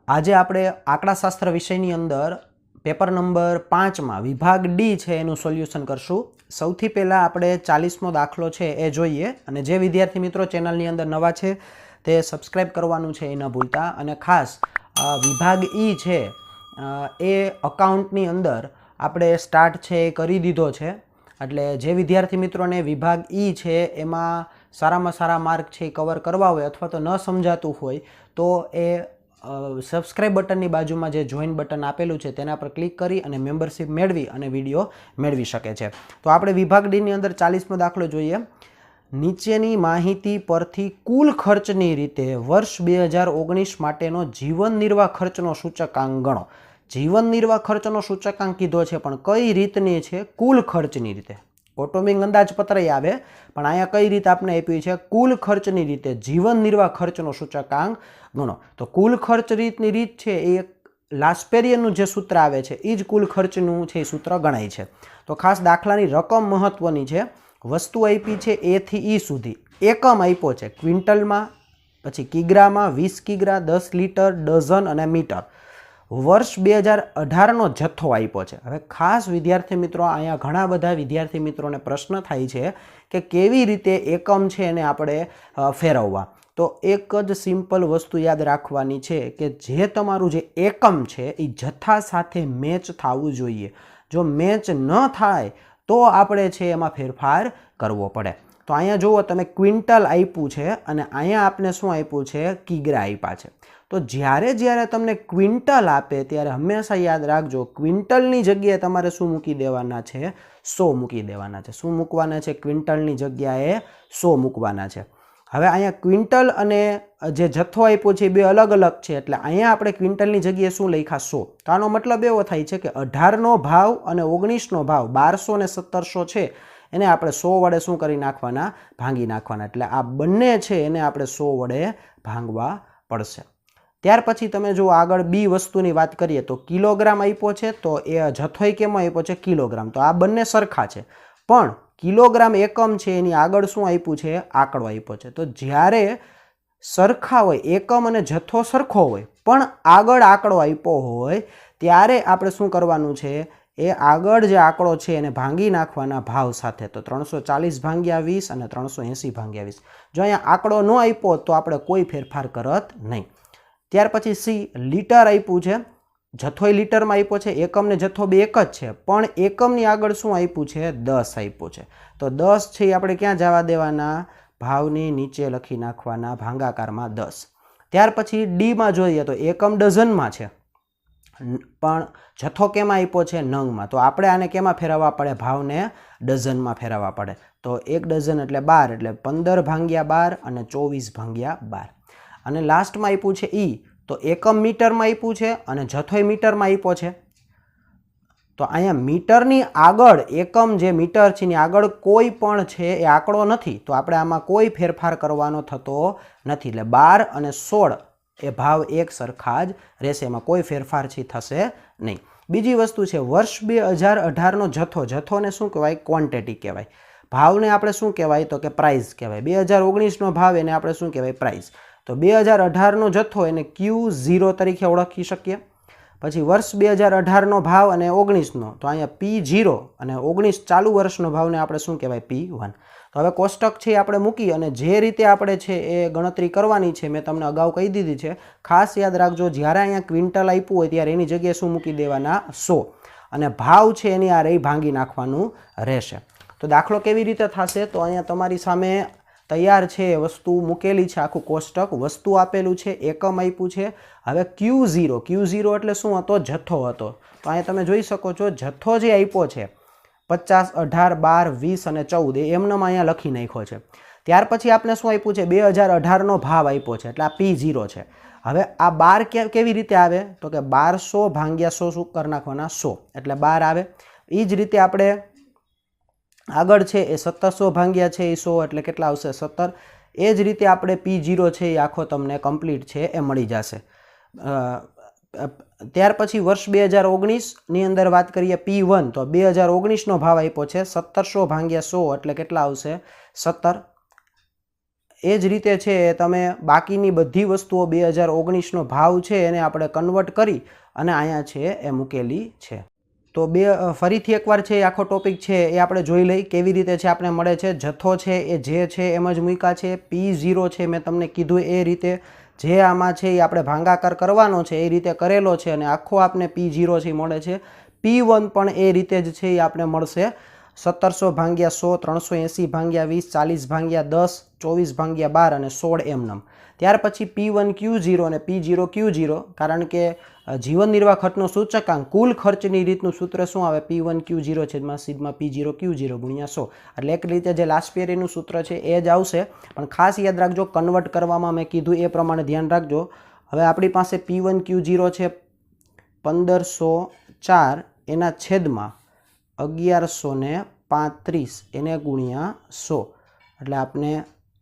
આજે આપણે આંકડાશાસ્ત્ર વિષયની અંદર પેપર નંબર 5 માં વિભાગ ડી છે એનું સોલ્યુશન કરશું। સૌથી પહેલાં આપણે 40મો દાખલો છે એ જોઈએ અને જે વિદ્યાર્થી મિત્રો ચેનલની અંદર નવા છે તે સબસ્ક્રાઈબ કરવાનું છે એ ન ભૂલતા। અને ખાસ વિભાગ ઈ છે એ અકાઉન્ટની અંદર આપણે સ્ટાર્ટ છે એ કરી દીધો છે, એટલે જે વિદ્યાર્થી મિત્રોને વિભાગ ઈ છે એમાં સારામાં સારા માર્ક છે એ કવર કરવા હોય અથવા તો ન સમજાતું હોય તો એ સબસ્ક્રાઈબ બટનની બાજુમાં જે જોઈન બટન આપેલું છે તેના પર ક્લિક કરી અને મેમ્બરશિપ મેળવી અને વિડીયો મેળવી શકે છે। તો આપણે વિભાગ ડીની અંદર 40મો દાખલો જોઈએ। નીચેની માહિતી પરથી કુલ ખર્ચની રીતે વર્ષ 2019 માટેનો જીવન નિર્વાહ ખર્ચનો સૂચકાંક ગણો। જીવન નિર્વાહ ખર્ચનો સૂચકાંક કીધો છે પણ કઈ રીતની છે? કુલ ખર્ચની રીતે। કૌટુંબિક અંદાજપત્ર આવે પણ અહીંયા કઈ રીતે આપણે આપી છે? કુલ ખર્ચની રીતે જીવન નિર્વાહ ખર્ચનો સૂચકાંક ગણો। તો કુલ ખર્ચ રીતની રીત છે એ લાસ્પેરિયનનું જે સૂત્ર આવે છે એ જ કુલ ખર્ચનું છે એ સૂત્ર ગણાય છે। તો ખાસ દાખલાની રકમ મહત્વની છે। વસ્તુ આપી છે એ થી ઈ સુધી, એકમ આપ્યો છે ક્વિન્ટલમાં, પછી કિગ્રામાં, 20 કિગ્રા, 10 લીટર, ડઝન અને મીટર। વર્ષ 2018નો જથ્થો આપ્યો છે। હવે ખાસ વિદ્યાર્થી મિત્રો અહીંયા ઘણા બધા વિદ્યાર્થી મિત્રોને પ્રશ્ન થાય છે કે કેવી રીતે એકમ છે એને આપણે ફેરવવા। તો એક જ સિમ્પલ વસ્તુ યાદ રાખવાની છે કે જે તમારું જે એકમ છે એ જથ્થા સાથે મેચ થવું જોઈએ। જો મેચ ન થાય તો આપણે છે એમાં ફેરફાર કરવો પડે। તો અહીંયા જુઓ તમે ક્વિન્ટલ આપ્યું છે અને અહીંયા આપને શું આપ્યું છે? કિગ્રા આપ્યા છે। તો જ્યારે તમને ક્વિન્ટલ આપે ત્યારે હંમેશા યાદ રાખજો ક્વિન્ટલની જગ્યાએ તમારે શું મૂકી દેવાના છે? 100 મૂકી દેવાના છે। શું મૂકવાના છે? ક્વિન્ટલની જગ્યાએ 100 મૂકવાના છે। હવે અહીંયા ક્વિન્ટલ અને જે જથ્થો આપ્યો છે એ બે અલગ અલગ છે, એટલે અહીંયા આપણે ક્વિન્ટલની જગ્યાએ શું લખ્યા? 100। તો આનો મતલબ એવો થાય છે કે 18નો ભાવ અને 19નો ભાવ 1200 અને 1700 છે એને આપણે 100 વડે શું કરી નાખવાના? ભાંગી નાખવાના। એટલે આ બંને છે એને આપણે 100 વડે ભાંગવા પડશે। ત્યાર પછી તમે જો આગળ બી વસ્તુની વાત કરીએ તો કિલોગ્રામ આપ્યો છે, તો એ જથ્થોય કેમાં આપ્યો છે? કિલોગ્રામ। તો આ બંને સરખા છે પણ કિલોગ્રામ એકમ છે એની આગળ શું આપ્યું છે? આંકડો આપ્યો છે। તો જ્યારે સરખા હોય, એકમ અને જથ્થો સરખો હોય પણ આગળ આંકડો આપ્યો હોય ત્યારે આપણે શું કરવાનું છે? એ આગળ જે આંકડો છે એને ભાંગી નાખવાના ભાવ સાથે। તો 340 ભાગ્યા 20 અને 380 ભાગ્યા 20। જો અહીંયા આંકડો ન આપ્યો તો આપણે કોઈ ફેરફાર કરત નહીં। ત્યાર પછી સી લીટર આપ્યું છે, જથ્થોય લીટરમાં આપ્યો છે, એકમ ને જથ્થો બે એક જ છે પણ એકમની આગળ શું આપ્યું છે? 10 આપ્યું છે। તો 10 છે એ આપણે ક્યાં જવા દેવાના? ભાવની નીચે લખી નાખવાના ભાગાકારમાં 10। ત્યાર પછી ડીમાં જોઈએ તો એકમ ડઝનમાં છે પણ જથ્થો કેમાં આપ્યો છે? નંગમાં। તો આપણે આને કેમાં ફેરવવા પડે? ભાવને ડઝનમાં ફેરવવા પડે। તો 1 ડઝન એટલે 12 એટલે 15 ભાગ્યા 12 અને 24 ભાગ્યા 12। અને લાસ્ટમાં આપ્યું છે ઈ, તો એકમ મીટરમાં આપ્યું છે અને જથ્થોય મીટરમાં આપ્યો છે। તો અહીંયા મીટરની આગળ એકમ જે મીટર છે એની આગળ કોઈ પણ છે એ આંકડો નથી, તો આપણે આમાં કોઈ ફેરફાર કરવાનો થતો નથી। એટલે 12 અને 16 એ ભાવ એક સરખા જ રહેશે, એમાં કોઈ ફેરફાર છે થશે નહીં। બીજી વસ્તુ છે વર્ષ 2018નો જથ્થો, જથ્થોને શું કહેવાય? ક્વોન્ટિટી કહેવાય। ભાવને આપણે શું કહેવાય? તો કે પ્રાઇસ કહેવાય। 2019નો ભાવ એને આપણે શું કહેવાય? પ્રાઇસ। તો 2018નો જથ્થો એને Q0 તરીકે ઓળખી શકીએ। પછી વર્ષ 2018નો ભાવ અને 19નો, તો અહીંયા P0 અને 19 ચાલુ વર્ષનો ભાવને આપણે શું કહેવાય? P1। તો હવે કોષ્ટક છે આપણે મૂકી અને જે રીતે આપણે છે એ ગણતરી કરવાની છે મેં તમને અગાઉ કહી દીધી છે। ખાસ યાદ રાખજો જ્યારે અહીંયા ક્વિન્ટલ આપ્યું હોય ત્યારે એની જગ્યાએ શું મૂકી દેવાના? 100 અને ભાવ છે એની આ રહી ભાંગી નાખવાનું રહેશે। તો દાખલો કેવી રીતે થશે? તો અહીંયા તમારી સામે તૈયાર છે વસ્તુ મૂકેલી છે, આખું કોષ્ટક વસ્તુ આપેલું છે, એકમ આપ્યું છે। હવે Q0 એટલે શું હતો? જથ્થો હતો। તો અહીંયા તમે જોઈ શકો છો જથ્થો જે આપ્યો છે 50, 18, 12, 20 અને 14 એ એમનેમ અહીંયા લખી નાખ્યો છે। ત્યાર પછી આપણે શું આપ્યું છે? 2018નો ભાવ આપ્યો છે એટલે આ P0 છે। હવે આ 12 કેવી રીતે આવે? તો કે 1200 ભાગ્યા 100 શું કરી નાખવાના? 100 એટલે 12 આવે। એ જ રીતે આપણે આગળ છે એ 1700 ભાગ્યા છે એ 100 એટલે કેટલા આવશે? 17। એ જ રીતે આપણે P0 છે એ આખો તમને કમ્પ્લીટ છે એ મળી જશે। ત્યાર પછી વર્ષ 2019ની અંદર વાત કરીએ P1, તો 2019નો ભાવ આપ્યો છે 1700 ભાગ્યા 100 એટલે કેટલા આવશે? 17। એ જ રીતે છે તમે બાકીની બધી વસ્તુઓ 2019નો ભાવ છે એને આપણે કન્વર્ટ કરી અને અહીંયા છે એ મૂકેલી છે. તો ફરીથી એકવાર છે એ આખો ટોપિક છે એ આપણે જોઈ લઈ કેવી રીતે છે આપણે મળે છે. જથ્થો છે એ જે છે એમ જ મૂક્યા છે. P0 છે મેં તમને કીધું એ રીતે જે આમાં છે એ આપણે ભાંગાકાર કરવાનો છે એ રીતે કરેલો છે અને આખો આપણે P0 છે મળે છે. P1 પણ એ રીતે જ છે એ આપણે મળશે 1700 ભાગ્યા 100, 380 ભાગ્યા 20, 40 ભાગ્યા 10, 24 ભાગ્યા 12 અને 16 એમનમ. ત્યાર પછી P1 Q0 અને P0 Q0, કારણ કે જીવન નિર્વાહ ખર્ચનો સૂચકાંક કુલ ખર્ચની રીતનું સૂત્ર શું આવે? P1 Q0 છેદમાં સિગ્મા P0 Q0 ગુણ્યા 100. એટલે એક રીતે જે લાસ્ટ પેરીનું સૂત્ર છે એ જ આવશે, પણ ખાસ યાદ રાખજો કન્વર્ટ કરવામાં મેં કીધું એ પ્રમાણે ધ્યાન રાખજો. હવે આપણી પાસે P1 Q0 છે 1504 એના છેદમાં 1135 એને ગુણ્યા 100. એટલે આપણે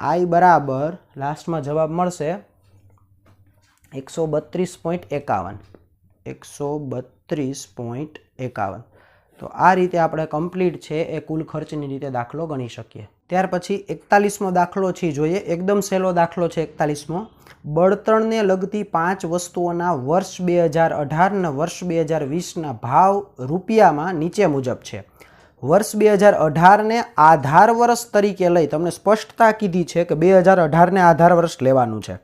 I બરાબર લાસ્ટમાં જવાબ મળશે 132.51. 132.51. તો આ રીતે આપણે કમ્પ્લીટ છે એ કુલ ખર્ચની રીતે દાખલો ગણી શકીએ. ત્યાર પછી 41મો દાખલો છે જોઈએ. એકદમ સહેલો દાખલો છે 41મો. બળતણને લગતી 5 વસ્તુઓના વર્ષ 2018 અને વર્ષ 2020ના ભાવ રૂપિયામાં નીચે મુજબ છે. વર્ષ 2018ને આધાર વર્ષ તરીકે લઈ તમને સ્પષ્ટતા કીધી છે કે 2018ને આધાર વર્ષ લેવાનું છે.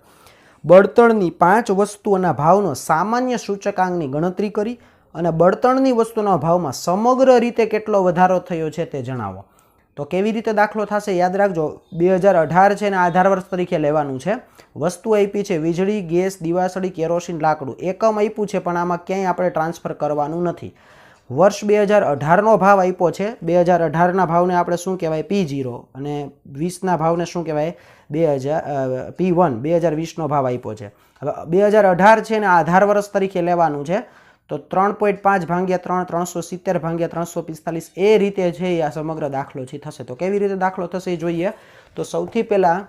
બળતણની 5 વસ્તુઓના ભાવનો સામાન્ય સૂચકાંકની ગણતરી કરી અને બળતણની વસ્તુના ભાવમાં સમગ્ર રીતે કેટલો વધારો થયો છે તે જણાવો. તો કેવી રીતે દાખલો થશે યાદ રાખજો. 2018 છે ને આધાર વર્ષ તરીકે લેવાનું છે. વસ્તુ આપી છે વીજળી, ગેસ, દિવાસળી, કેરોસીન, લાકડું. એકમ આપ્યું છે પણ આમાં ક્યાંય આપણે ટ્રાન્સફર કરવાનું નથી. વર્ષ 2018નો ભાવ આપ્યો છે. 2018ના ભાવને આપણે શું કહેવાય? P0 અને 20ના ભાવને શું કહેવાય? P1. 2020નો ભાવ આપ્યો છે. હવે 2018 છે ને આધાર વર્ષ તરીકે લેવાનું છે. તો 3.5 ભાગ્યા 3, 370 ભાગ્યા 345 એ રીતે છે આ સમગ્ર દાખલો છે થશે. તો કેવી રીતે દાખલો થશે એ જોઈએ. તો સૌથી પહેલાં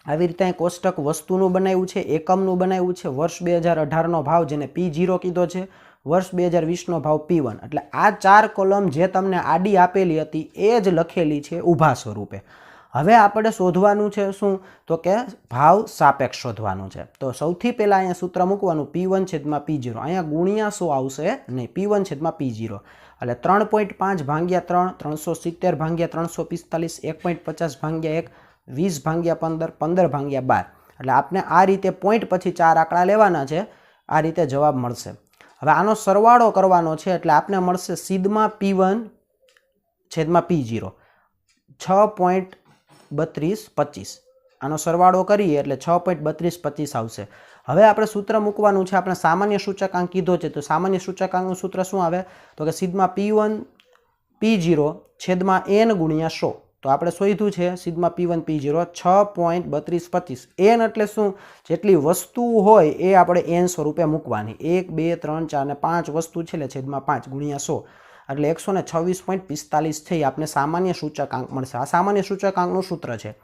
આવી રીતે કોષ્ટક વસ્તુનું બનાવ્યું છે, એકમનું બનાવ્યું છે. વર્ષ 2018નો ભાવ જેને P0 કીધો છે, વર્ષ 2020નો ભાવ P1. એટલે આ 4 કોલમ જે તમને આડી આપેલી હતી એ જ લખેલી છે ઊભા સ્વરૂપે. હવે આપણે શોધવાનું છે શું? તો કે ભાવ સાપેક્ષ શોધવાનું છે. તો સૌથી પહેલાં અહીંયા સૂત્ર મૂકવાનું P1 છેદમાં P0. અહીંયા ગુણ્યા 100 આવશે નહીં, P1 છેદમાં P0. એટલે 3.5 ભાગ્યા 3, 370 ભાગ્યા 345, 1.50 ભાગ્યા 1, 20 ભાગ્યા 15, 15 ભાગ્યા 12. એટલે આપણે આ રીતે પોઈન્ટ પછી 4 આંકડા લેવાના છે. આ રીતે જવાબ મળશે. હવે આનો સરવાળો કરવાનો છે એટલે આપણે મળશે સિગ્મા P1 છેદમાં P0 6.3225. આનો સરવાળો કરીએ એટલે 6.3225 આવશે. હવે આપણે સૂત્ર મૂકવાનું છે. આપણે સામાન્ય સૂચકાંક કીધો છે તો સામાન્ય સૂચકાંકનું સૂત્ર શું આવે? તો કે સિગ્મા P1 P0 છેદમાં n ગુણ્યા 100. તો આપણે શોધ્યું છે સિગ્મા P1 P0 6.3225. n એટલે શું? જેટલી વસ્તુ હોય એ આપણે n સ્વરૂપે મૂકવાની. 1, 2, 3, 4 અને 5 વસ્તુ છે એટલે છેદમાં 5 ગુણ્યા 100 એટલે 126.45 થઈ આપણે સામાન્ય સૂચકાંક મળશે. આ સામાન્ય સૂચકાંકનું સૂત્ર છે.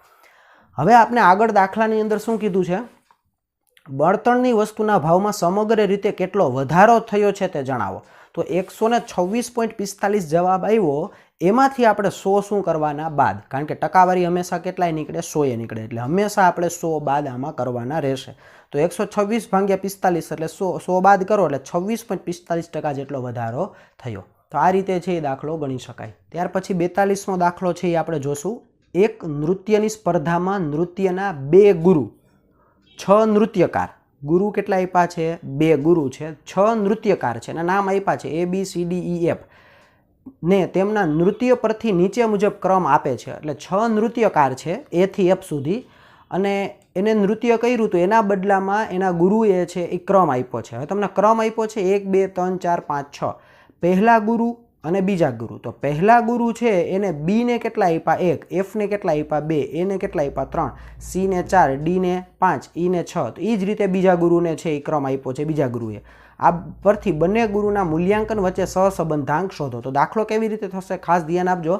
હવે આપણે આગળ દાખલાની અંદર શું કીધું છે? બળતણની વસ્તુના ભાવમાં સમગ્ર રીતે કેટલો વધારો થયો છે તે જણાવો. તો 126.45 જવાબ આવ્યો. એમાંથી આપણે 100 શું કરવાના? બાદ. કારણ કે ટકાવારી હંમેશા કેટલાય નીકળે? 100 એ નીકળે. એટલે હંમેશા આપણે 100 બાદ આમાં કરવાના રહેશે. તો 126 ભાગ્યા 45 એટલે 100 બાદ કરો એટલે 26.45% જેટલો વધારો થયો. તો આ રીતે છે એ દાખલો ગણી શકાય. ત્યાર પછી 42મો દાખલો છે એ આપણે જોશું. એક નૃત્યની સ્પર્ધામાં નૃત્યના 2 ગુરુ, 6 નૃત્યકાર. ગુરુ કેટલા આપ્યા છે? 2 ગુરુ છે, 6 નૃત્યકાર છે અને નામ આપ્યા છે ABCDEF ને તેમના નૃત્ય પરથી નીચે મુજબ ક્રમ આપે છે. એટલે 6 નૃત્યકાર છે A થી F સુધી અને એને નૃત્ય કર્યું તો એના બદલામાં એના ગુરુએ છે એ ક્રમ આપ્યો છે. હવે તમને ક્રમ આપ્યો છે 1, 2, 3, 4, 5, 6. પહેલા ગુરુ અને બીજા ગુરુ. તો પહેલા ગુરુ છે એને B ને કેટલા આપ્યા? 1, F ને કેટલા આપ્યા? 2, A ને કેટલા આપ્યા? 3, C ને 4, D ને 5, E ને 6. તો એ જ રીતે બીજા ગુરુને છે એ ક્રમ આપ્યો છે બીજા ગુરુએ. આ પરથી બંને ગુરુના મૂલ્યાંકન વચ્ચે સહસંબંધાંક શોધો. તો દાખલો કેવી રીતે થશે ખાસ ધ્યાન આપજો.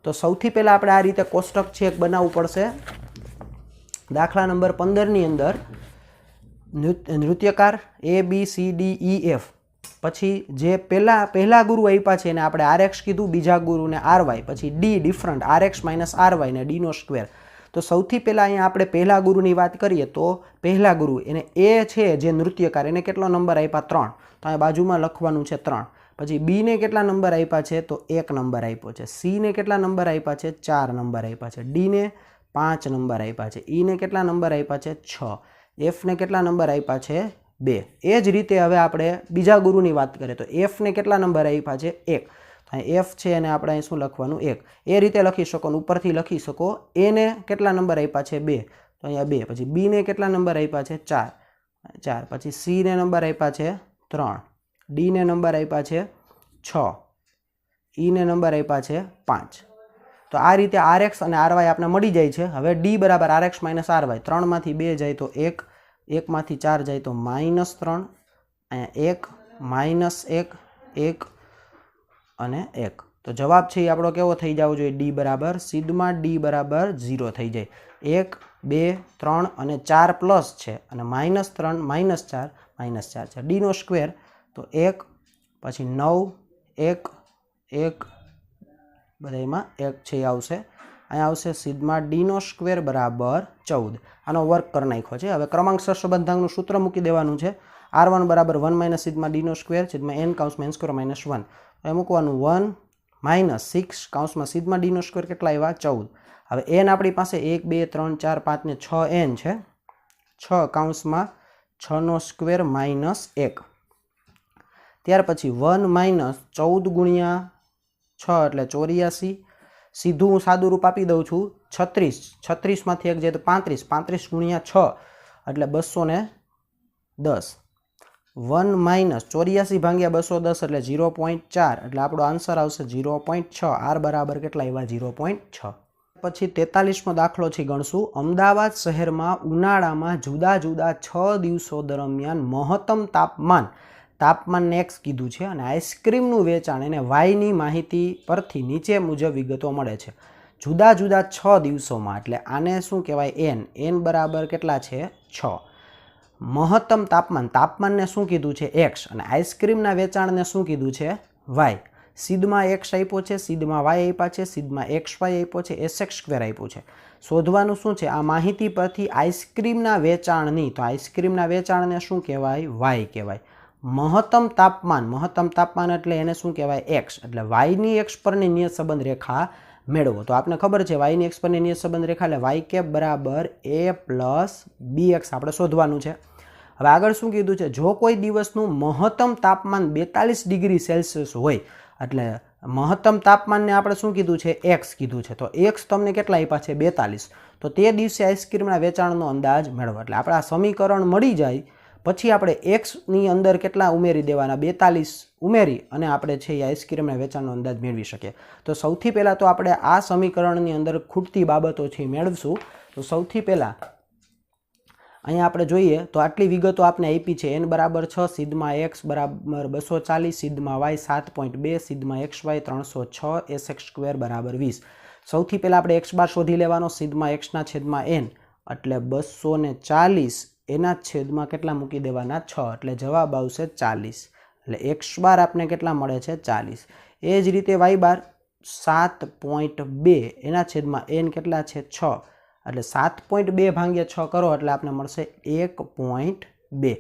તો સૌથી પહેલાં આપણે આ રીતે કોષ્ટક છે એક બનાવવું પડશે. દાખલા નંબર 15ની અંદર નૃત્યકાર ABCDEF પછી જે પહેલા ગુરુ આપ્યા છે એને આપણે RX કીધું, બીજા ગુરુને RY, પછી D ડિફરન્ટ RX - RY ને D નો સ્ક્વેર. તો સૌથી પહેલાં અહીંયા આપણે પહેલા ગુરુની વાત કરીએ તો પહેલા ગુરુ એને એ છે જે નૃત્યકાર એને કેટલો નંબર આપ્યા 3, તો અહીંયા બાજુમાં લખવાનું છે 3. પછી બીને કેટલા નંબર આપ્યા છે તો 1 નંબર આપ્યો છે. સીને કેટલા નંબર આપ્યા છે 4 નંબર આપ્યા છે. ડીને 5 નંબર આપ્યા છે. ઈને કેટલા નંબર આપ્યા છે 6. એફને કેટલા નંબર આપ્યા છે 2. એ જ રીતે હવે આપણે બીજા ગુરુની વાત કરીએ તો એફને કેટલા નંબર આપ્યા છે 1. તો અહીં એફ છે અને આપણે અહીં શું લખવાનું 1. એ રીતે લખી શકો અને ઉપરથી લખી શકો. એને કેટલા નંબર આપ્યા છે 2, તો અહીંયા 2. પછી બીને કેટલા નંબર આપ્યા છે 4. પછી સીને નંબર આપ્યા છે 3. ડીને નંબર આપ્યા છે 6. ઈને નંબર આપ્યા છે 5. તો આ રીતે RX અને RY આપણે મળી જાય છે. હવે D બરાબર RX માઇનસ RY, 3માંથી 2 જાય તો 1, 1માંથી 4 જાય તો -3, અહીંયા 1 -1 1 અને 1. તો જવાબ છે એ આપણો કેવો થઈ જવો જોઈએ? D બરાબર સિગ્મા D બરાબર 0 થઈ જાય. 1 2 3 અને 4 પ્લસ છે અને -3 -4 -4 છે. D નો સ્ક્વેર તો 1 પછી 9 1 1 બધામાં 1 છે એ આવશે. અહીંયા આવશે સિગ્મા D નો સ્ક્વેર બરાબર 14. આનો વર્ક કરી નાખ્યો છે. હવે ક્રમાંક સહસંબંધાંકનું સૂત્ર મૂકી દેવાનું છે. R1 બરાબર 1 - સિગ્મા D નો સ્ક્વેર છેદમાં n કૌંસમાં n સ્ક્વેર - 1. હવે મૂકવાનું 1 - 6 કૌંસમાં સિગ્મા D નો સ્ક્વેર કેટલા આવ્યા 14. હવે n આપણી પાસે 1 2 3 4 5 ને 6 n છે. 6 કૌંસમાં 6 નો સ્ક્વેર -1. ત્યાર પછી 1 - 14 ગુણ્યા 6 એટલે 84. સીધું હું સાદું રૂપ આપી દઉં છું 36. 36માંથી 1 જાય તો 35. 35 ગુણ્યા 6 એટલે 210. 1 - 84 ભાગ્યા 210 એટલે 0.4 એટલે આપણો આન્સર આવશે 0.6. R બરાબર કેટલા આવ્યા 0.6. પછી 43મો દાખલો છે ગણશું. અમદાવાદ શહેરમાં ઉનાળામાં જુદા જુદા 6 દિવસો દરમિયાન મહત્તમ તાપમાનને x કીધું છે અને આઈસ્ક્રીમનું વેચાણ એને yની માહિતી પરથી નીચે મુજબ વિગતો મળે છે. જુદા જુદા 6 દિવસોમાં એટલે આને શું કહેવાય n બરાબર કેટલા છે 6. મહત્તમ તાપમાનને શું કીધું છે x અને આઈસ્ક્રીમના વેચાણને શું કીધું છે y. સિગ્મા x આપ્યો છે, સિગ્મા y આપ્યા છે, સિગ્મા xy આપ્યો છે, sx² આપ્યું છે. શોધવાનું શું છે આ માહિતી પરથી આઈસ્ક્રીમના વેચાણની, તો આઈસ્ક્રીમના વેચાણને શું કહેવાય y કહેવાય. મહત્તમ તાપમાન એટલે એને શું કહેવાય x એટલે yની x પરની નિયત સંબંધ રેખા મેળવો. તો આપણે ખબર છે yની x પરની નિયત સંબંધ રેખા એટલે y કેપ બરાબર a પ્લસ bx આપણે શોધવાનું છે. હવે આગળ શું કીધું છે? જો કોઈ દિવસનું મહત્તમ તાપમાન 42 ડિગ્રી સેલ્સિયસ હોય એટલે મહત્તમ તાપમાનને આપણે શું કીધું છે x કીધું છે. તો x તમને કેટલા આપ્યા છે 42. તો તે દિવસે આઈસ્ક્રીમના વેચાણનો અંદાજ મેળવો. એટલે આપણે આ સમીકરણ મળી જાય પછી આપણે xની અંદર કેટલા ઉમેરી દેવાના 42 ઉમેરી અને આપણે છે એ આઈસ્ક્રીમના વેચાણનો અંદાજ મેળવી શકીએ. તો સૌથી પહેલાં તો આપણે આ સમીકરણની અંદર ખૂટતી બાબતો છે મેળવશું. તો સૌથી પહેલાં અહીંયા આપણે જોઈએ તો આટલી વિગતો આપણે આપી છે. n બરાબર 6, સિગ્મા x બરાબર 240, sigma y 7.2, sigma xy 306, sx² બરાબર 20. સૌથી પહેલાં આપણે x બાર શોધી લેવાનો. સિગ્મા xના છેદમાં n એટલે 240 એના છેદમાં કેટલા મૂકી દેવાના 6 એટલે જવાબ આવશે 40. એટલે x બાર આપણે કેટલા મળે છે 40. એ જ રીતે y બાર 7.2 એના છેદમાં n કેટલા છે 6 એટલે 7.2 ભાગ્યા 6 કરો એટલે આપણે મળશે 1.2.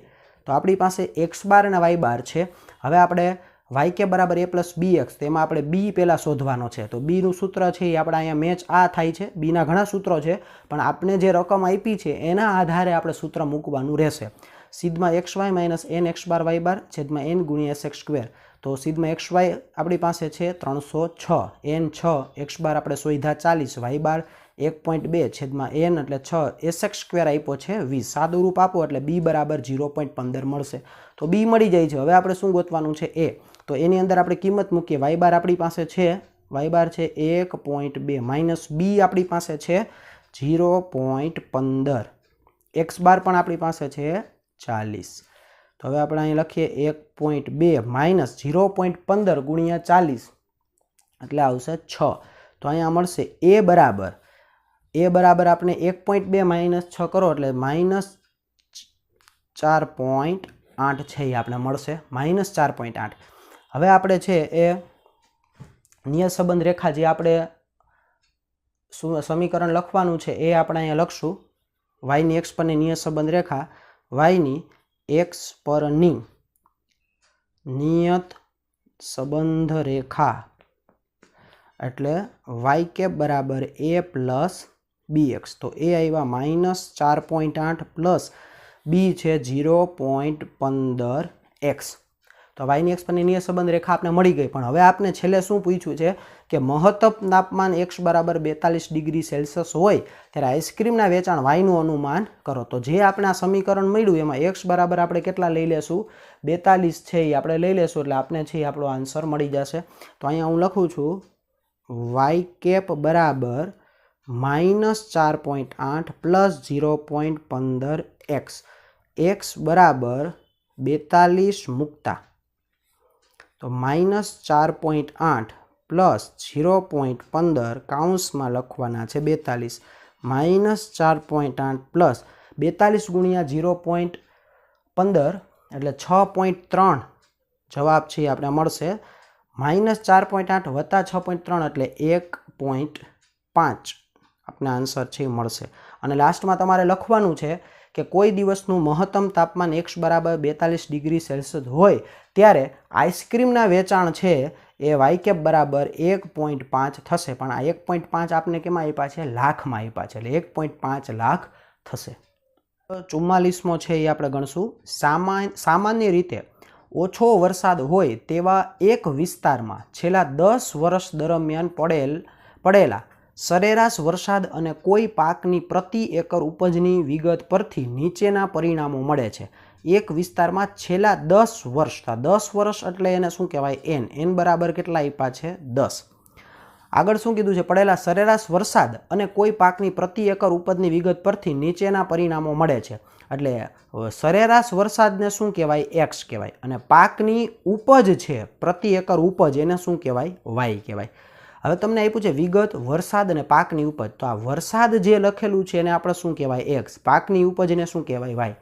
તો આપણી પાસે x બાર અને y બાર છે. હવે આપણે y કે બરાબર a પ્લસ bx તેમાં આપણે b પહેલાં શોધવાનો છે. તો બીનું સૂત્ર છે એ આપણે અહીંયા મેચ આ થાય છે. બીના ઘણા સૂત્રો છે પણ આપણે જે રકમ આપી છે એના આધારે આપણે સૂત્ર મૂકવાનું રહેશે. Sigma xy minus n x બાર y બાર છેદમાં n ગુણ્યા sx². તો સિગ્મા xy આપણી પાસે છે 306, n 6, x બાર આપણે શોધ્યા 40, y બાર 1.2 છેદમાં n એટલે 6, sx² આપ્યો છે 20. સાદું રૂપ આપો એટલે b બરાબર 0.15 મળશે. તો b મળી જાય છે. હવે આપણે શું ગોતવાનું છે a. તો એની અંદર આપણે કિંમત મૂકીએ. y બાર આપણી પાસે છે y બાર છે 1.2 માઇનસ b આપણી પાસે છે 0.15, x બાર પણ આપણી પાસે છે 40. તો હવે આપણે અહીં લખીએ 1.2 માઇનસ 0.15 ગુણ્યા 40 એટલે આવશે 6. તો અહીંયા મળશે a બરાબર આપણે 1.2 માઇનસ 6 કરો એટલે માઇનસ 4.8 છે એ આપણે મળશે માઇનસ 4.8. હવે આપણે છે એ નિયત સંબંધ રેખા જે આપણે સમીકરણ લખવાનું છે એ આપણે અહીંયા લખશું. વાયની એક્સ પરની નિયત સંબંધ રેખા, વાયની એક્સ પરની નિયત સંબંધ રેખા એટલે વાય કેપ બરાબર a પ્લસ bx. તો એ આવ્યા -4.8 પ્લસ બી છે 0.15x. તો વાયની એક્સ પરની નિયત સંબંધ રેખા આપણે મળી ગઈ. પણ હવે આપણે છેલ્લે શું પૂછ્યું છે કે મહત્તમ તાપમાન x બરાબર 42 ડિગ્રી સેલ્સિયસ હોય ત્યારે આઈસ્ક્રીમના વેચાણ વાયનું અનુમાન કરો. તો જે આપણે આ સમીકરણ મળ્યું એમાં x બરાબર આપણે કેટલા લઈ લેશું? 42 છે એ આપણે લઈ લેશું એટલે આપણે છે આપણો આન્સર મળી જશે. તો અહીંયા હું લખું છું વાય કેપ બરાબર -4.8 પ્લસ 0.15x. x બરાબર 42 મૂકતા તો -4.8 પ્લસ 0.15 કાઉન્સમાં લખવાના છે 42 -4.8 પ્લસ 42 ગુણ્યા 0.15 એટલે 6.3 જવાબ છે આપણે મળશે. -4.8 વત્તા 6.3 એટલે 1.5 આપણે આન્સર છે મળશે. અને લાસ્ટમાં તમારે લખવાનું છે કે કોઈ દિવસનું મહત્તમ તાપમાન x બરાબર 42 ડિગ્રી સેલ્સિયસ હોય ત્યારે આઈસ્ક્રીમના વેચાણ છે એ વાય કેપ બરાબર 1.5 થશે. પણ આ 1.5 આપને કેમાં આપ્યા છે? લાખમાં આપ્યા છે એટલે 1.5 લાખ થશે. 44મો છે એ આપણે ગણશું. સામાન્ય રીતે ઓછો વરસાદ હોય તેવા એક વિસ્તારમાં છેલ્લા 10 વર્ષ દરમિયાન પડેલા સરેરાશ વરસાદ અને કોઈ પાકની પ્રતિ એકર ઉપજની વિગત પરથી નીચેના પરિણામો મળે છે. એક વિસ્તારમાં છેલ્લા 10 વર્ષ, 10 વર્ષ એટલે એને શું કહેવાય? n બરાબર કેટલા આપ્યા છે? 10. આગળ શું કીધું છે? પડેલા સરેરાશ વરસાદ અને કોઈ પાકની પ્રતિ એકર ઉપજની વિગત પરથી નીચેના પરિણામો મળે છે. એટલે સરેરાશ વરસાદને શું કહેવાય? x કહેવાય. અને પાકની ઉપજ છે પ્રતિ એકર ઉપજ એને શું કહેવાય? y કહેવાય. હવે તમને આપ્યું છે વિગત, વરસાદ અને પાકની ઉપજ. તો આ વરસાદ જે લખેલું છે એને આપણે શું કહેવાય? x. પાકની ઉપજને શું કહેવાય? y.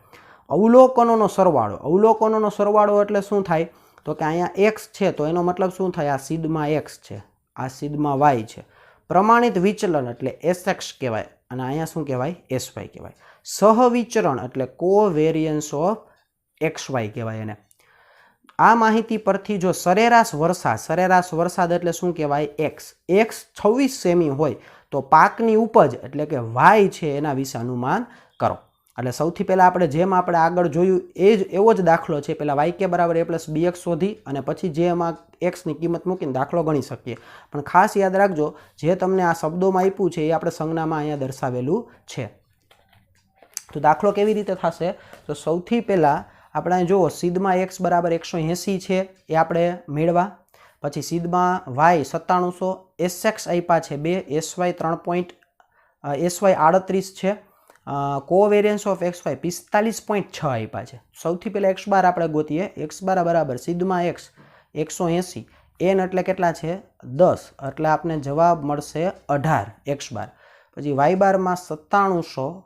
અવલોકનોનો સરવાળો. અવલોકનોનો સરવાળો એટલે શું થાય? તો કે અહીંયા x છે તો એનો મતલબ શું થાય? આ સિગ્મા x છે, આ સિગ્મા y છે. પ્રમાણિત વિચલન એટલે sx કહેવાય અને અહીંયા શું કહેવાય? sy કહેવાય. સહવિચરણ એટલે કોવેરિયન્સ ઓફ xy કહેવાય એને. આ માહિતી પરથી જો સરેરાશ વરસાદ એટલે શું કહેવાય? x 26 સેમી હોય તો પાકની ઉપજ એટલે કે y છે એના વિશે અનુમાન કરો. એટલે સૌથી પહેલાં આપણે જેમ આપણે આગળ જોયું એવો જ દાખલો છે. પહેલાં y કે બરાબર a પ્લસ bx શોધી અને પછી જે એમાં xની કિંમત મૂકીને દાખલો ગણી શકીએ. પણ ખાસ યાદ રાખજો જે તમને આ શબ્દોમાં આપ્યું છે એ આપણે સંજ્ઞામાં અહીંયા દર્શાવેલું છે. તો દાખલો કેવી રીતે થશે? તો સૌથી પહેલાં આપણે જુઓ સિગ્મા x બરાબર 180 છે એ આપણે મેળવા. પછી સિગ્મા y 9700, sx આપ્યા છે 2, sy 38 છે, કોવેરિયન્સ ઓફ xy 45.6 આપ્યા છે. સૌથી પહેલાં x બાર આપણે ગોતીએ. x બાર બરાબર સિગ્મા x 180, n એટલે કેટલા છે? 10 એટલે આપને જવાબ મળશે 18 x બાર. પછી y બારમાં 9700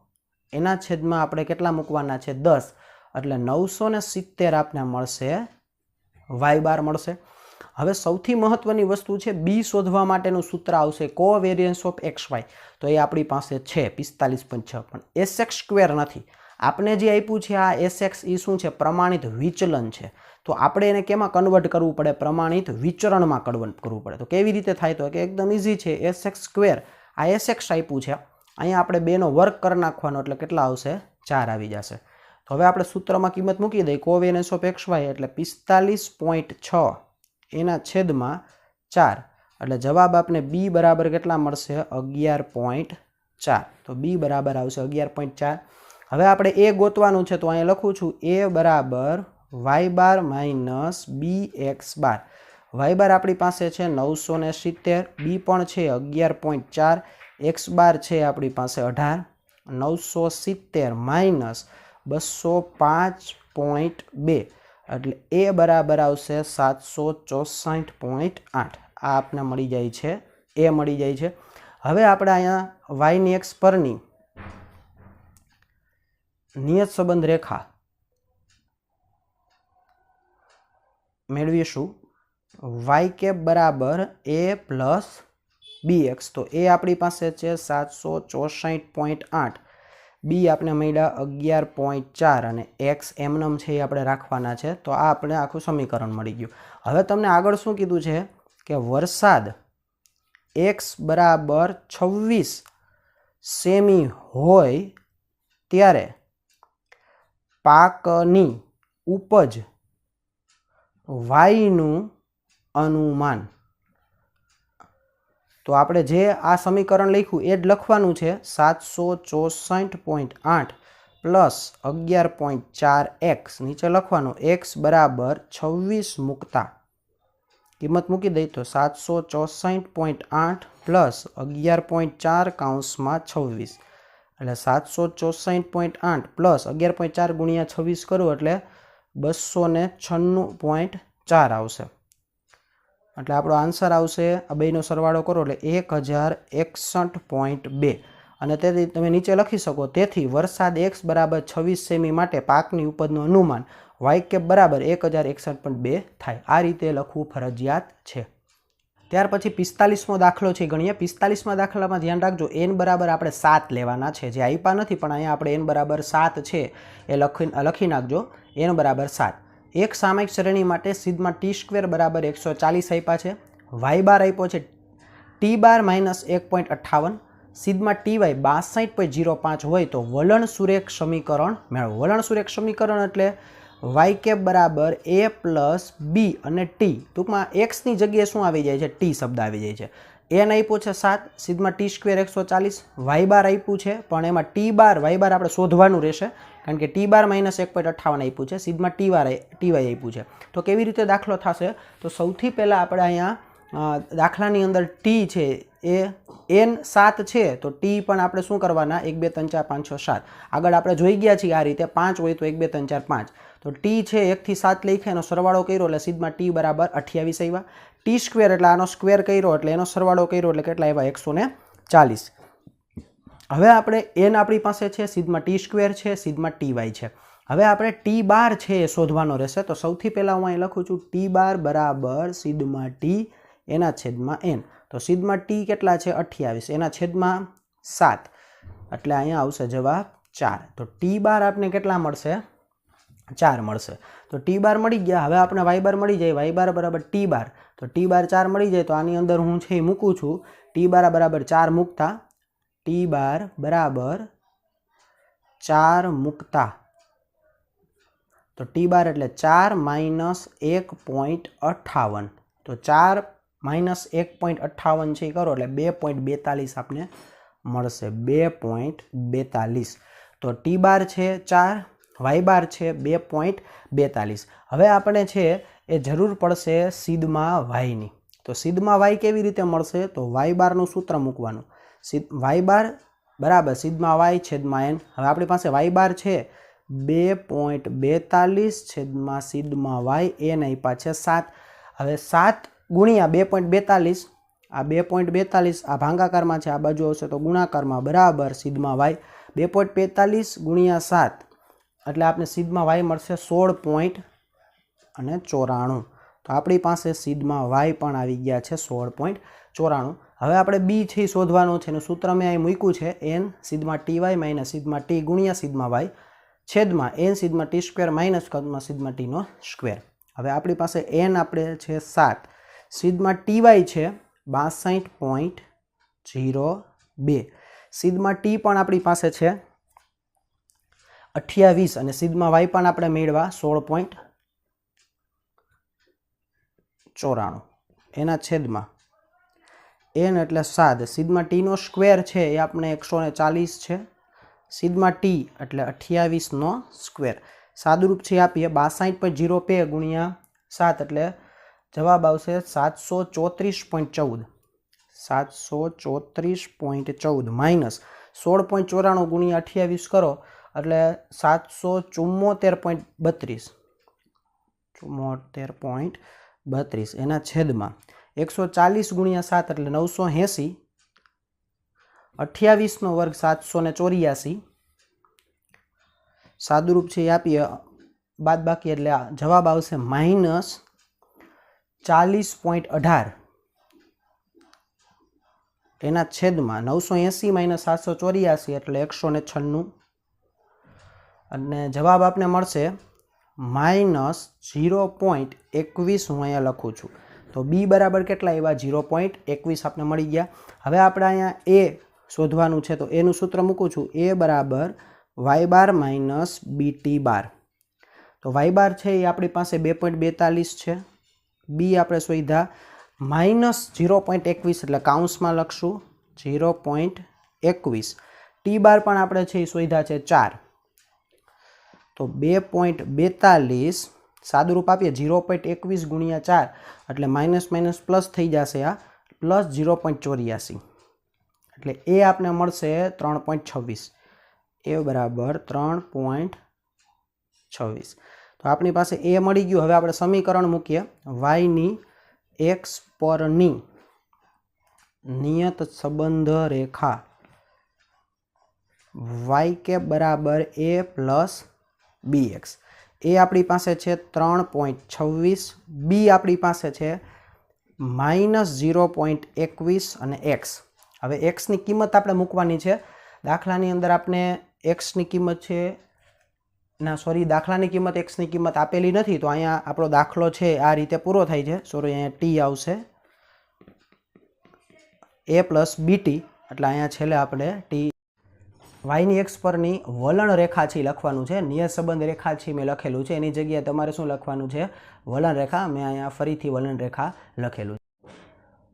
એના છેદમાં આપણે કેટલા મૂકવાના છે? 10 એટલે 970 આપને મળશે y બાર મળશે. હવે સૌથી મહત્વની વસ્તુ છે બી શોધવા માટેનું સૂત્ર આવશે કોવેરિયન્સ ઓફ xy. તો એ આપણી પાસે છે 45.6 પણ sx સ્ક્વેર નથી. આપણે જે આપ્યું છે આ sx એ શું છે? પ્રમાણિત વિચલન છે. તો આપણે એને કેમાં કન્વર્ટ કરવું પડે? પ્રમાણિત વિચરણમાં કન્વર્ટ કરવું પડે. તો કેવી રીતે થાય? તો કે એકદમ ઇઝી છે. sx સ્ક્વેર આ sx આપ્યું છે, અહીંયા આપણે 2નો વર્ગ કરી નાખવાનો એટલે કેટલા આવશે? 4 આવી જશે. તો હવે આપણે સૂત્રમાં કિંમત મૂકી દઈએ કોવેરિયન્સ ઓફ xy એટલે 45.6 એના છેદમાં 4 એટલે જવાબ આપને બી બરાબર કેટલા મળશે? 11.4. તો બી બરાબર આવશે 11.4. હવે આપણે એ ગોતવાનું છે તો અહીંયા લખું છું a બરાબર y બાર માઇનસ bx બાર. y બાર આપણી પાસે છે 970, બી પણ છે 11.4, x બાર છે આપણી પાસે 18, 970 માઇનસ 205.2 એટલે એ બરાબર આવશે 764.8. આ આપને મળી જાય છે, એ મળી જાય છે. હવે આપણે અહીંયા વાયની એક્સ પરની નિયત સંબંધ રેખા મેળવીશું. વાય કેપ બરાબર a પ્લસ BX તો એ આપણી પાસે છે 764.8, બી આપણે મળ્યા 11.4 અને એક્સ એમનમ છે એ આપણે રાખવાના છે. તો આ આપણે આખું સમીકરણ મળી ગયું. હવે તમને આગળ શું કીધું છે કે વરસાદ એક્સ બરાબર 26 સેમી હોય ત્યારે પાકની ઉપજ વાયનું અનુમાન. તો આપણે જે આ સમીકરણ લખ્યું એ જ લખવાનું છે. 764.8 પ્લસ 11.4x નીચે લખવાનું x બરાબર 26 મૂકતા કિંમત મૂકી દઈ તો 764.8 પ્લસ 11.4 કૌંસમાં 26 એટલે 764.8 પ્લસ 11.4 ગુણ્યા 26 કરું એટલે 296.4 આવશે. એટલે આપણો આન્સર આવશે, આ બેનો સરવાળો કરો એટલે 1061.2. અને તેથી તમે નીચે લખી શકો, તેથી વરસાદ x બરાબર 26 સેમી માટે પાકની ઉપજનું અનુમાન y કેપ બરાબર 1061.2 થાય. આ રીતે લખવું ફરજિયાત છે. ત્યાર પછી 45મો દાખલો છે ગણીએ. 45મા દાખલામાં ધ્યાન રાખજો, n બરાબર આપણે 7 લેવાના છે. જે આપ્યા નથી પણ અહીંયા આપણે n બરાબર 7 છે એ લખી નાખજો. n બરાબર 7. એક સામયિક શ્રેણી માટે સિગ્મા ટી સ્ક્વેર બરાબર 140 આપ્યા છે. વાય બાર આપ્યો છે T bar minus 1.58. Sigma T Y 62.05 હોય તો વલણ સુરેખ સમીકરણ મેળવો. વલણ સુરેખ સમીકરણ એટલે વાય કેપ બરાબર a પ્લસ બી અને ટી. ટૂંકમાં એક્સની જગ્યાએ શું આવી જાય છે? ટી શબ્દ આવી જાય છે. એન આપ્યું છે 7, સિગ્મા ટી સ્ક્વેર 140, વાય બાર આપ્યું છે પણ એમાં ટી બાર વાય બાર આપણે શોધવાનું રહેશે કારણ કે ટી બાર માઇનસ 1.58 આપ્યું છે, સિગ્મા ટી વાય આપ્યું છે. તો કેવી રીતે દાખલો થશે? તો સૌથી પહેલાં આપણે અહીંયા દાખલાની અંદર ટી છે એ n 7 છે તો ટી પણ આપણે શું કરવાના? 1 2 3 4 5 6 7. આગળ આપણે જોઈ ગયા છીએ આ રીતે 5 હોય તો 1 2 3 4 5. તો ટી છે 1 થી 7 લખે એનો સરવાળો કર્યો એટલે સિગ્મા ટી બરાબર 28 આવ્યા. ટી સ્ક્વેર એટલે આનો સ્ક્વેર કર્યો એટલે એનો સરવાળો કર્યો એટલે કેટલા આવ્યા? 140. હવે આપણે n આપણી પાસે છે, સિગ્મા ટી સ્ક્વેર છે, સિગ્મા ટી વાય છે. હવે આપણે ટી બાર છે એ શોધવાનો રહેશે. તો સૌથી પહેલાં હું અહીં લખું છું ટી બાર બરાબર સિગ્મા ટી એના છેદમાં n. તો સિગ્મા ટી કેટલા છે? 28 એના છેદમાં 7 એટલે અહીંયા આવશે જવાબ 4. તો ટી બાર આપણે કેટલા મળશે? 4 મળશે. તો ટી બાર મળી ગયા. હવે આપણે વાય બાર મળી જાય. વાય બાર બરાબર ટી બાર. તો ટી બાર 4 મળી જાય તો આની અંદર હું છે એ મૂકું છું. ટી બાર બરાબર 4 મૂકતા ટી બાર બરાબર 4 મૂકતા તો ટી બાર એટલે 4 માઇનસ 1.58. તો 4 માઇનસ 1.58 છે એ કરો એટલે 2.42 આપણે મળશે. 2.42. તો ટી બાર છે 4, વાય બાર છે 2.42. હવે આપણે છે એ જરૂર પડશે સિગ્મા વાયની. તો સિગ્મા વાય કેવી રીતે મળશે? તો વાય બારનું સૂત્ર મૂકવાનું. વાય બાર બરાબર સિગ્મા વાય છેદમાં એન. હવે આપણી પાસે વાય બાર છે 2.42 છેદમાં સિગ્મા વાય એન આપ્યા છે 7. હવે 7 ગુણ્યા 2.42, આ 2.42 આ ભાંગાકારમાં છે, આ બાજુ આવશે તો ગુણાકારમાં બરાબર સિગ્મા વાય 2.45 ગુણ્યા 7 એટલે આપણે સિગ્મા વાય મળશે 16.94. તો આપણી પાસે સિગ્મા વાય પણ આવી ગયા છે 16.94. હવે આપણે બી છે શોધવાનું છે એનું સૂત્ર મેં અહીં મૂક્યું છે n sigma T Y minus sigma T ગુણ્યા સિગ્મા વાય છેદમાં n sigma T square minus sigma ટીનો સ્ક્વેર. હવે આપણી પાસે n આપણે છે 7, સિગ્મા ટી વાય છે 62.02, સિગ્મા ટી પણ આપણી પાસે છે 28 અને સિગ્મા વાય પણ આપણે મેળવા 16.94 એના છેદમાં n એટલે 7, સિગ્મા ટીનો સ્ક્વેર છે એ આપણે 140 છે, સિગ્મા ટી એટલે 28નો સ્ક્વેર. સાદુરૂપ છે આપીએ 62.02 ગુણ્યા 7 એટલે જવાબ આવશે 734.14. 734.14 માઇનસ 16.94 ગુણ્યા 28 કરો એટલે 774.32. 74.32 એના છેદમાં 140 ગુણ્યા 7 એટલે 980, 28નો વર્ગ 784. સાદુરૂપ છે એ આપીએ બાદ બાકી એટલે જવાબ આવશે -40.18. એના છેદમાં 980 માઇનસ 784 એટલે 196 અને જવાબ આપને મળશે -0.21 હું અહીંયા લખું છું। તો બી બરાબર કેટલા આવ્યા 0.21 આપણે મળી ગયા। હવે આપણે અહીંયા એ શોધવાનું છે તો એનું સૂત્ર મૂકું છું એ બરાબર વાય બાર માઇનસ બીટી બાર। તો વાય બાર છે એ આપણી પાસે 2.42 છે, બી આપણે શોધ્યા -0.21 એટલે કાઉન્સમાં લખશું 0.21, ટી બાર પણ આપણે છે એ શોધ્યા છે 4, તો 2.42 સાદુરૂપ આપીએ 0.21 ગુણ્યા 4 એટલે માઇનસ માઇનસ પ્લસ થઈ જશે, આ પ્લસ 0.84 એટલે એ આપને મળશે 3.26, એ બરાબર 3.26। તો આપણી પાસે એ મળી ગયું। હવે આપણે સમીકરણ મૂકીએ, વાયની એક્સ પરની નિયત સંબંધ રેખા વાય કે બરાબર એ પ્લસ બી એક્સ, એ આપણી પાસે છે 3.26, બી આપણી પાસે છે -0.21 અને એક્સ। હવે એક્સની કિંમત આપણે મૂકવાની છે। દાખલાની અંદર આપણે એક્સની કિંમત છે દાખલાની કિંમત એક્સની કિંમત આપેલી નથી, તો અહીંયા આપણો દાખલો છે આ રીતે પૂરો થાય છે। અહીંયા ટી આવશે એ પ્લસ બીટી એટલે અહીંયા છેલ્લે આપણે ટી વાયની એક્સ પરની વલણ રેખા છે લખવાનું છે। નિયત સંબંધ રેખા છે મેં લખેલું છે, એની જગ્યાએ તમારે શું લખવાનું છે વલણ રેખા, મેં અહીંયા ફરીથી વલણ રેખા લખેલું છે।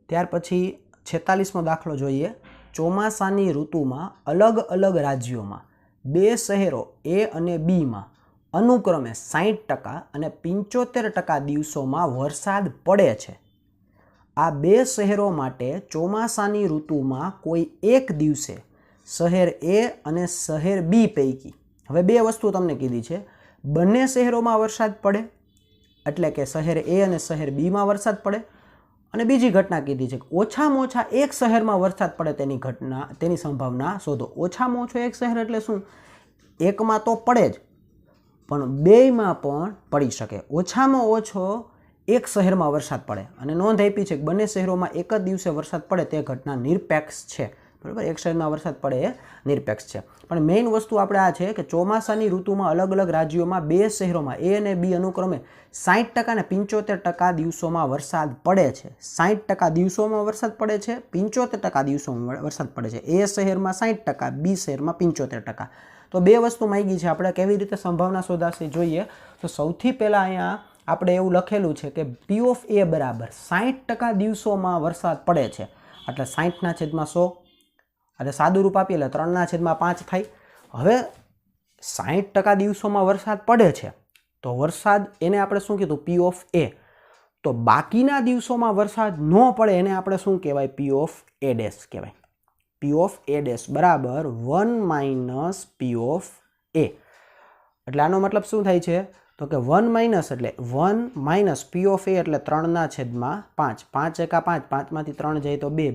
ત્યાર પછી 46મો દાખલો જોઈએ। ચોમાસાની ઋતુમાં અલગ અલગ રાજ્યોમાં બે શહેરો એ અને બીમાં અનુક્રમે 60% અને 75% દિવસોમાં વરસાદ પડે છે। આ બે શહેરો માટે ચોમાસાની ઋતુમાં કોઈ એક દિવસે શહેર એ અને શહેર બી પૈકી, હવે બે વસ્તુ તમને કીધી છે, બંને શહેરોમાં વરસાદ પડે એટલે કે શહેર એ અને શહેર બીમાં વરસાદ પડે, અને બીજી ઘટના કીધી છે કે ઓછામાં ઓછા એક શહેરમાં વરસાદ પડે તેની સંભાવના શોધો। ઓછામાં ઓછો એક શહેર એટલે શું, એકમાં તો પડે જ પણ બેયમાં પણ પડી શકે। ઓછામાં ઓછો એક શહેરમાં વરસાદ પડે અને નોંધ આપી છે કે બંને શહેરોમાં એક જ દિવસે વરસાદ પડે તે ઘટના નિરપેક્ષ છે, બરાબર। એક શહેરમાં વરસાદ પડે એ નિરપેક્ષ છે, પણ મેઇન વસ્તુ આપણે આ છે કે ચોમાસાની ઋતુમાં અલગ અલગ રાજ્યોમાં બે શહેરોમાં એ અને બી અનુક્રમે 60% અને 75% દિવસોમાં વરસાદ પડે છે। 60% દિવસોમાં વરસાદ પડે છે, 75% દિવસોમાં વરસાદ પડે છે। એ શહેરમાં 60%, બી શહેરમાં 75%। તો બે વસ્તુ માંગી છે, આપણે કેવી રીતે સંભાવના શોધાશે જોઈએ। તો સૌથી પહેલાં અહીંયા આપણે એવું લખેલું છે કે પી ઓફ એ બરાબર 60% દિવસોમાં વરસાદ પડે છે એટલે 60/100 એટલે સાદું રૂપ આપીએ એટલે 3/5 થાય। હવે 60% દિવસોમાં વરસાદ પડે છે તો વરસાદ એને આપણે શું કીધું પી ઓફ એ, તો બાકીના દિવસોમાં વરસાદ ન પડે એને આપણે શું કહેવાય પી ઓફ એ ડેશ કહેવાય। પી ઓફ એ ડેશ બરાબર 1 - પી ઓફ એ, એટલે આનો મતલબ શું થાય છે તો કે 1 - એટલે 1 - પી ઓફ એ એટલે 3/5, 5 એકા 5, 5માંથી 3 જાય તો 2,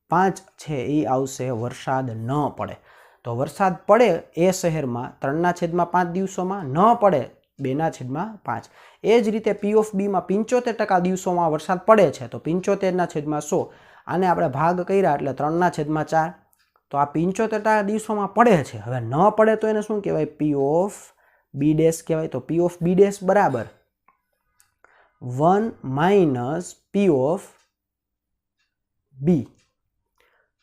2/5 છે એ આવશે વરસાદ ન પડે। તો વરસાદ પડે એ શહેરમાં 3/5 દિવસોમાં, ન પડે 2/5। એ જ રીતે પી ઓફ બીમાં 75% દિવસોમાં વરસાદ પડે છે તો 75/100, આને આપણે ભાગ કર્યા એટલે 3/4, તો આ 75% દિવસોમાં પડે છે। હવે ન પડે તો એને શું કહેવાય પી ઓફ બી ડેશ કહેવાય। તો પી ઓફ બી ડેશ બરાબર 1 - પી ઓફ બી,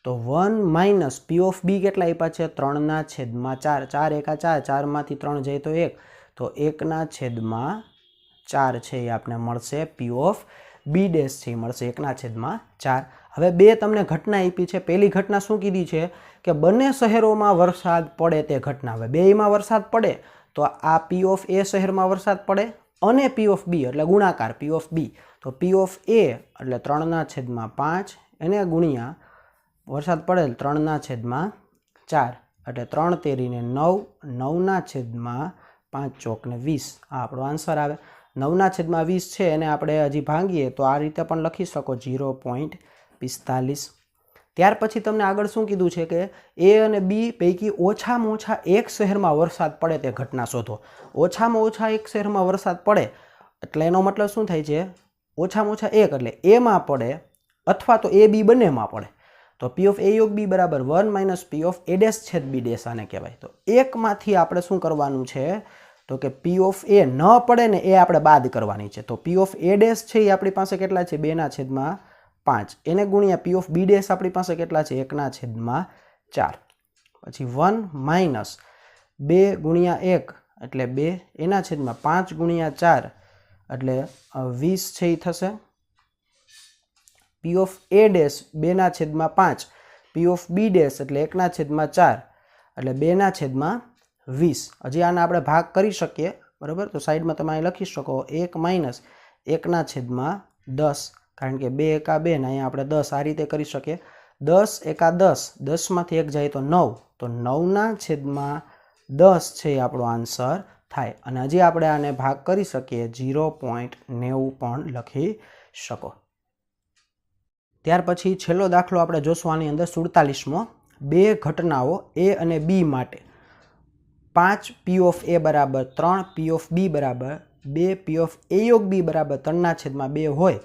તો 1 - પી ઓફ બી કેટલા આપ્યા છે 3/4, 4 એકા 4, 4માંથી 3 જાય તો 1, તો 1/4 છે એ આપણે મળશે પી ઓફ બી ડેશ છે એ મળશે 1/4। હવે બે તમને ઘટના આપી છે, પહેલી ઘટના શું કીધી છે કે બંને શહેરોમાં વરસાદ પડે તે ઘટના। હવે બેયમાં વરસાદ પડે તો આ પી ઓફ એ શહેરમાં વરસાદ પડે અને પી ઓફ બી એટલે ગુણાકાર પી ઓફ બી, તો પી ઓફ એ એટલે 3/5 એને ગુણ્યા વરસાદ પડે 3/4 એટલે 3 તેરીને 9, 9/5 ચોક ને 20, આ આપણો આન્સર આવે। 9/20 છે એને આપણે હજી ભાંગીએ તો આ રીતે પણ લખી શકો 0.45। ત્યાર પછી તમને આગળ શું કીધું છે કે એ અને બી પૈકી ઓછામાં ઓછા એક શહેરમાં વરસાદ પડે તે ઘટના શોધો। ઓછામાં ઓછા એક શહેરમાં વરસાદ પડે એટલે એનો મતલબ શું થાય છે ઓછામાં ઓછા એક એટલે એમાં પડે અથવા તો એ બી બંનેમાં પડે. તો પી ઓફ એ યોગ બી બરાબર 1 minus P of A dash છેદ બી ડેશ આને કહેવાય. તો એકમાંથી આપણે શું કરવાનું છે તો કે પી ઓફ એ ન પડે ને એ આપણે બાદ કરવાની છે. તો પી ઓફ એ ડેશ છે એ આપણી પાસે કેટલા છે 2/5 એને ગુણ્યા પી ઓફ બી ડેશ આપણી પાસે કેટલા છે 1/4. પછી 1 માઇનસ 2 ગુણ્યા 1 એટલે 2 એના છેદમાં 5 ગુણ્યા 4 એટલે 20 છે એ થશે. P of A dash 2/5 P of B dash એટલે 1/4 એટલે 2/20. હજી આને આપણે ભાગ કરી શકીએ બરાબર. તો સાઈડમાં તમે અહીં લખી શકો 1 માઇનસ 1/10 કારણ કે 2 એકા 2 ને અહીંયા આપણે 10 આ રીતે કરી શકીએ. 10 એકા 10 10માંથી 1 જાય તો 9 તો 9/10 છે એ આપણો આન્સર થાય. અને હજી આપણે આને ભાગ કરી શકીએ 0.90 પણ લખી શકો. ત્યાર પછી છેલ્લો દાખલો આપણે જોશું આની અંદર 47મો. બે ઘટનાઓ એ અને બી માટે 5 પી ઓફ એ બરાબર 3 પી ઓફ બી બરાબર 2 પી ઓફ એ યોગ બી બરાબર 3/2 હોય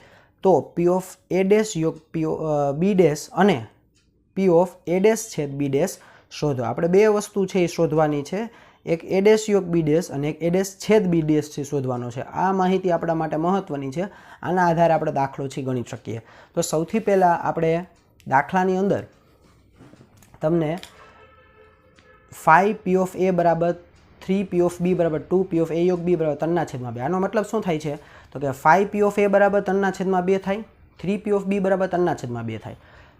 તો પી ઓફ એ ડેશ યોગ બી ડેશ અને પી ઓફ એ ડેશ છેદ બી ડેશ શોધો. આપણે બે વસ્તુ છે એ શોધવાની છે. એક એ ડેશ યોગ બી ડેશ અને એક એ ડેશ છેદ બી ડેશ છે શોધવાનો છે. આ માહિતી આપણા માટે મહત્વની છે. આના આધારે આપણે દાખલો છે ગણી શકીએ. તો સૌથી પહેલાં આપણે દાખલાની અંદર તમને 5 પી ઓફ એ બરાબર 3 પી ઓફ બી બરાબર 2 પી ઓફ એ યોગ બી બરાબર 3/2. આનો મતલબ શું થાય છે તો કે 5 પી ઓફ એ બરાબર 3/2 થાય, 3 પી ઓફ બી બરાબર 3/2 થાય,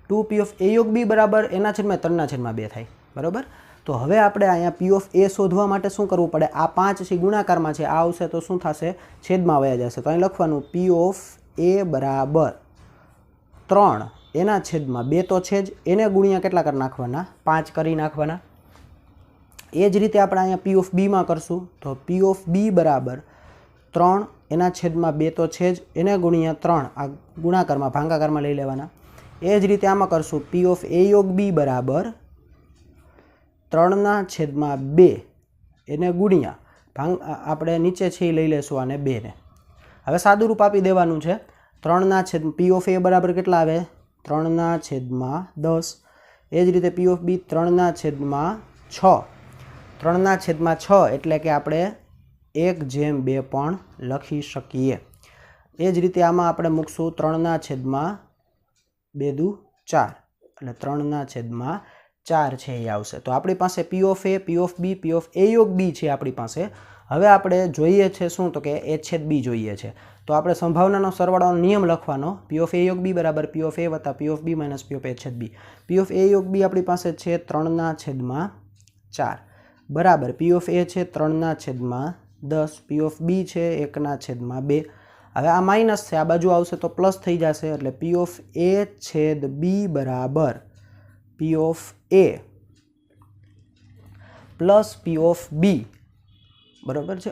2 પી ઓફ એ યોગ બી બરાબર એના છેદમાં 3/2 થાય બરાબર. તો હવે આપણે અહીંયા પી ઓફ એ શોધવા માટે શું કરવું પડે? આ 5 છે ગુણાકારમાં છે, આ આવશે તો શું થશે છેદમાં વયા જશે. તો અહીં લખવાનું પી ઓફ એ બરાબર 3 એના છેદમાં 2 તો છે જ, એને ગુણ્યા કેટલા કરી નાખવાના 5 કરી નાખવાના. એ જ રીતે આપણે અહીંયા પી ઓફ બીમાં કરશું તો પી ઓફ બી બરાબર 3 એના છેદમાં 2 તો છે જ, એને ગુણ્યા 3 આ ગુણાકારમાં ભાગાકારમાં લઈ લેવાના. એ જ રીતે આમાં કરશું પી ઓફ એ યોગ બી બરાબર 3/2 એને ગુણ્યા આપણે નીચે છે એ લઈ લેશું આને 2 ને. હવે સાદું રૂપ આપી દેવાનું છે. 3/, પી ઓફ એ બરાબર કેટલા આવે 3/10. એ જ રીતે પી ઓફ બી 3/6, 3/6 એટલે કે આપણે 1/2 પણ લખી શકીએ. એ જ રીતે આમાં આપણે મૂકશું 3/2 2 4 એટલે 3/4 છે એ આવશે. તો આપણી પાસે P of A, P of B, P of A યોગ બી છે આપણી પાસે. હવે આપણે જોઈએ છે શું તો કે એ છેદ બી જોઈએ છે. તો આપણે સંભાવનાનો સરવાળાનો નિયમ લખવાનો પી ઓફ એ યોગ બી બરાબર પી ઓફ એ વત્તા P of B minus P of A છેદ બી. પી ઓફ એ યોગ બી આપણી પાસે છે 3/4 બરાબર પી ઓફ એ છે 3/10, પી ઓફ બી છે 1/2. હવે આ માઇનસ છે, આ બાજુ આવશે તો પ્લસ થઈ જશે એટલે પી ઓફ એ છેદ બી બરાબર P of A plus P of B બરાબર છે.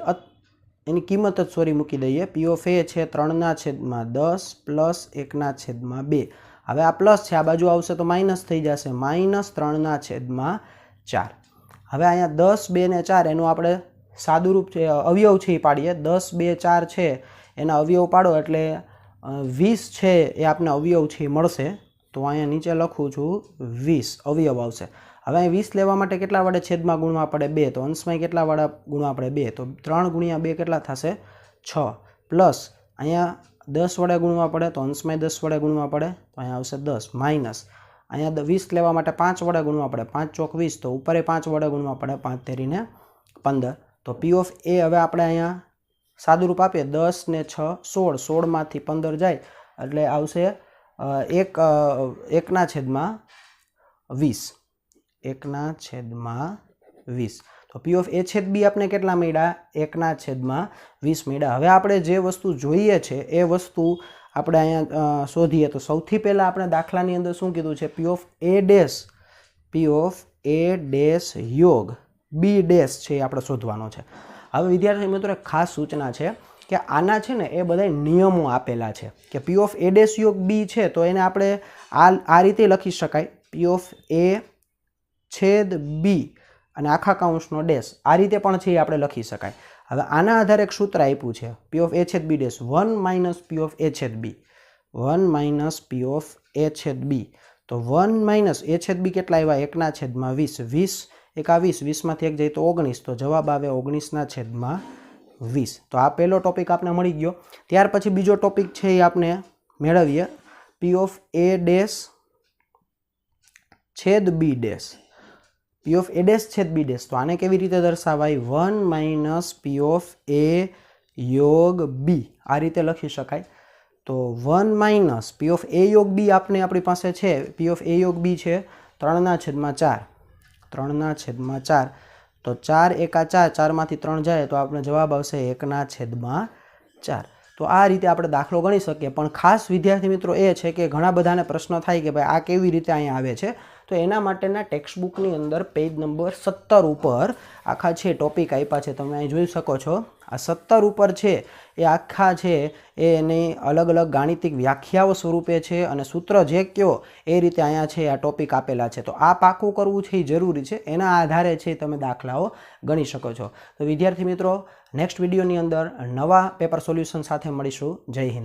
એની કિંમત જ સોરી મૂકી દઈએ. પી ઓફ એ છે 3/10 પ્લસ 1/2. હવે આ પ્લસ છે, આ બાજુ આવશે તો માઇનસ થઈ જશે -3/4. હવે અહીંયા 10 2 ને 4 એનું આપણે સાદું રૂપ છે અવયવ છે એ પાડીએ. 10 2 4 છે એના અવયવ પાડો એટલે 20 છે એ આપણે અવયવ છે એ મળશે. તો અહીંયા નીચે લખું છું 20 અવયવ આવશે. હવે અહીં 20 લેવા માટે કેટલા વડે છેદમાં ગુણવા પડે 2, તો અંશમાં કેટલા વડે ગુણવા પડે 2, તો 3 ગુણ્યા 2 કેટલા થશે 6 પ્લસ અહીંયા 10 વડે ગુણવા પડે તો અંશમાં 10 વડે ગુણવા પડે તો અહીંયા આવશે 10 માઇનસ અહીંયા 20 લેવા માટે 5 વડે ગુણવા પડે 5 ચોક 20 તો ઉપર 5 વડે ગુણવા પડે 5 તેરીને 15. તો પી ઓફ એ હવે આપણે અહીંયા સાદું રૂપ આપીએ 10 ને 6 16, 16માંથી 15 જાય એટલે આવશે 1/20, 1/20. તો પી ઓફ એ છેદ બી આપણે કેટલા મળ્યા 1/20 મળ્યા. હવે આપણે જે વસ્તુ જોઈએ છે એ વસ્તુ આપણે અહીંયા શોધીએ. તો સૌથી પહેલાં આપણે દાખલાની અંદર શું કીધું છે પી of A dash, P of A dash યોગ બી ડેશ છે એ આપણે શોધવાનો છે. હવે વિદ્યાર્થી મિત્રો એક ખાસ સૂચના છે કે આના છે ને એ બધા નિયમો આપેલા છે કે પી ઓફ એ ડેશ યોગ બી છે તો એને આપણે આ રીતે લખી શકાય પી ઓફ એ છેદ બી અને આખા કાઉન્સનો ડેશ આ રીતે પણ છે એ આપણે લખી શકાય. હવે આના આધારે એક સૂત્ર આપ્યું છે પી ઓફ એ છેદ B dash 1 minus P of A છેદ B 1 minus P of A છેદ બી. તો 1 માઇનસ એ છેદ બી કેટલા આવ્યા? 1/20. 20 એક આ 20, 20માંથી એક જાય તો 19, તો જવાબ આવે 19/20. તો આ પહેલો ટોપિક આપણે મળી ગયો. ત્યાર પછી બીજો ટોપિક છે એ આપણે મેળવીએ, પી ઓફ એ ડેશ છેદ B dash. P of A dash છેદ બી ડેશ, તો આને કેવી રીતે દર્શાવાય? 1 માઇનસ પી ઓફ એ યોગ બી, આ રીતે લખી શકાય. તો 1 માઇનસ પી ઓફ એ યોગ બી આપણી પાસે છે, પી ઓફ એ યોગ બી છે 3/4. 3/4. તો 4 એકા 4, 4માંથી 3 જાય તો આપણે જવાબ આવશે 1/4. તો આ રીતે આપણે દાખલો ગણી શકીએ. પણ ખાસ વિદ્યાર્થી મિત્રો એ છે કે ઘણા બધાને પ્રશ્ન થાય કે ભાઈ આ કેવી રીતે અહીંયા આવે છે. તો એના માટેના ટેક્સ્ટ બુકની અંદર પેજ નંબર 17 ઉપર આખા છે ટોપિક આપ્યા છે. તમે અહીં જોઈ શકો છો, આ 17 ઉપર છે એ આખા છે એની અલગ અલગ ગાણિતિક વ્યાખ્યાઓ સ્વરૂપે છે અને સૂત્ર જે કયો એ રીતે અહીંયા છે આ ટોપિક આપેલા છે. તો આ પાકું કરવું છે એ જરૂરી છે, એના આધારે છે તમે દાખલાઓ ગણી શકો છો. તો વિદ્યાર્થી મિત્રો, નેક્સ્ટ વિડીયોની અંદર નવા પેપર સોલ્યુશન સાથે મળીશું. જય હિન્દ.